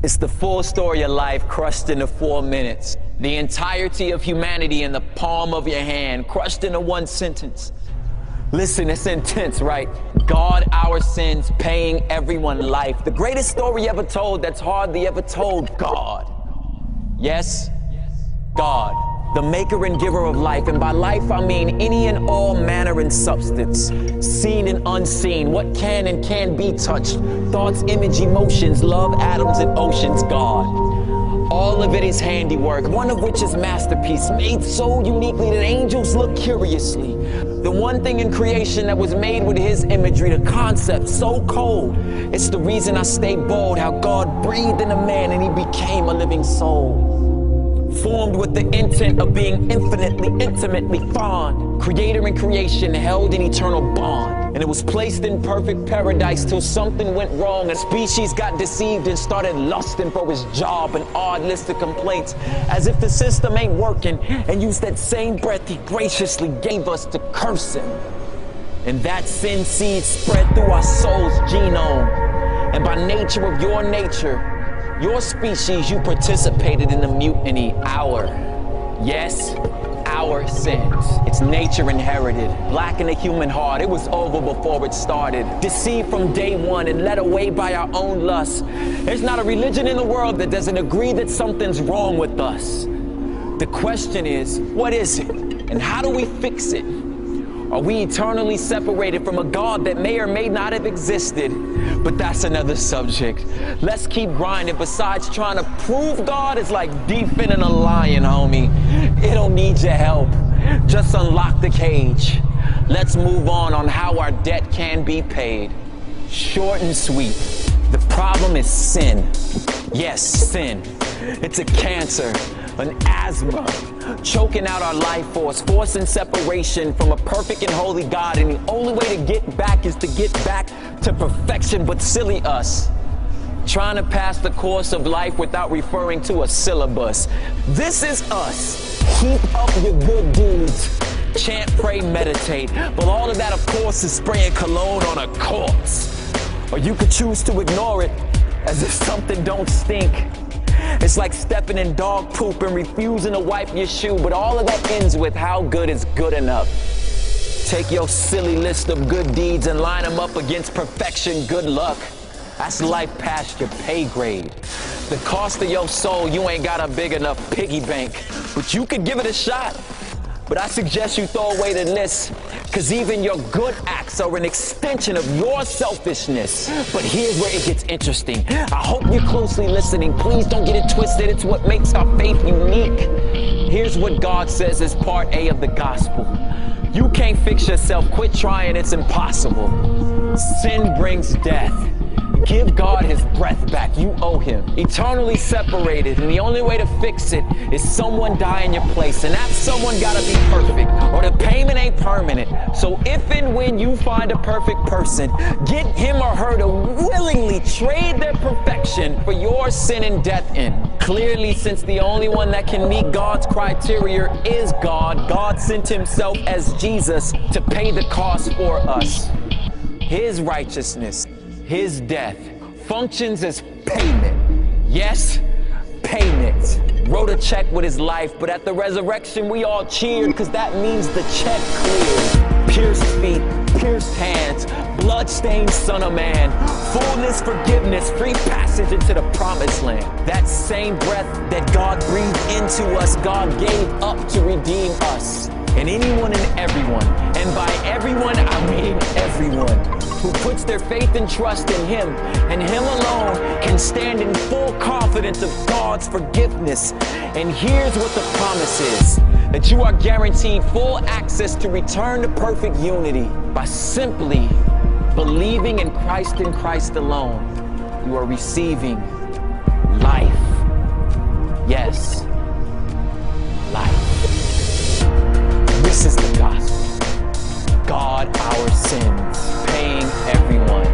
It's the full story of life crushed into 4 minutes. The entirety of humanity in the palm of your hand, crushed into one sentence. Listen, it's intense, right? God, our sins, paying everyone life. The greatest story ever told that's hardly ever told. God. Yes, God, the maker and giver of life. And by life, I mean any and all manner and substance, seen and unseen, what can and can't be touched, thoughts, image, emotions, love, atoms, and oceans. God. All of it is handiwork, one of which is masterpiece, made so uniquely that angels look curiously. The one thing in creation that was made with his imagery, the concept so cold. It's the reason I stay bold, how God breathed in a man and he became a living soul. Formed with the intent of being infinitely, intimately fond. Creator and creation held in eternal bond. And it was placed in perfect paradise till something went wrong. A species got deceived and started lusting for his job. An odd list of complaints, as if the system ain't working. And used that same breath he graciously gave us to curse him. And that sin seed spread through our soul's genome. And by nature of your nature, your species, you participated in the mutiny. Our sins. It's nature inherited. Black in the human heart. It was over before it started. Deceived from day one and led away by our own lust. There's not a religion in the world that doesn't agree that something's wrong with us. The question is, what is it? And how do we fix it? Are we eternally separated from a God that may or may not have existed? But that's another subject. Let's keep grinding. Besides, trying to prove God is like defending a lion, homie. It don't need your help. Just unlock the cage. Let's move on how our debt can be paid. Short and sweet. The problem is sin. Yes, sin. It's a cancer, an asthma, choking out our life force, forcing separation from a perfect and holy God. And the only way to get back is to get back to perfection. But silly us, trying to pass the course of life without referring to a syllabus. This is us. Keep up your good deeds. Chant, pray, meditate. But all of that, of course, is spraying cologne on a corpse. Or you could choose to ignore it as if something don't stink. It's like stepping in dog poop and refusing to wipe your shoe, but all of that ends with how good is good enough. Take your silly list of good deeds and line them up against perfection. Good luck. That's life past your pay grade. The cost of your soul, you ain't got a big enough piggy bank, but you could give it a shot. But I suggest you throw away the list, because even your good acts are an extension of your selfishness. But here's where it gets interesting. I hope you're closely listening. Please don't get it twisted. It's what makes our faith unique. Here's what God says is part A of the gospel. You can't fix yourself. Quit trying. It's impossible. Sin brings death. Give God his breath back. You owe him. Eternally separated, and the only way to fix it is someone die in your place, and that someone gotta be perfect, or the payment ain't permanent. So if and when you find a perfect person, get him or her to willingly trade their perfection for your sin and death in. Clearly, since the only one that can meet God's criteria is God, God sent himself as Jesus to pay the cost for us. His righteousness, his death, functions as payment. Yes, payment. Wrote a check with his life, but at the resurrection we all cheered, because that means the check cleared. Pierced feet, pierced hands, blood-stained son of man, fullness, forgiveness, free passage into the promised land. That same breath that God breathed into us, God gave up to redeem us. And anyone and everyone, and by everyone I mean everyone, who puts their faith and trust in him and him alone can stand in full confidence of God's forgiveness. And here's what the promise is, that you are guaranteed full access to return to perfect unity by simply believing in Christ alone. You are receiving life. Yes, life. This is the gospel. God, our sins, paying everyone.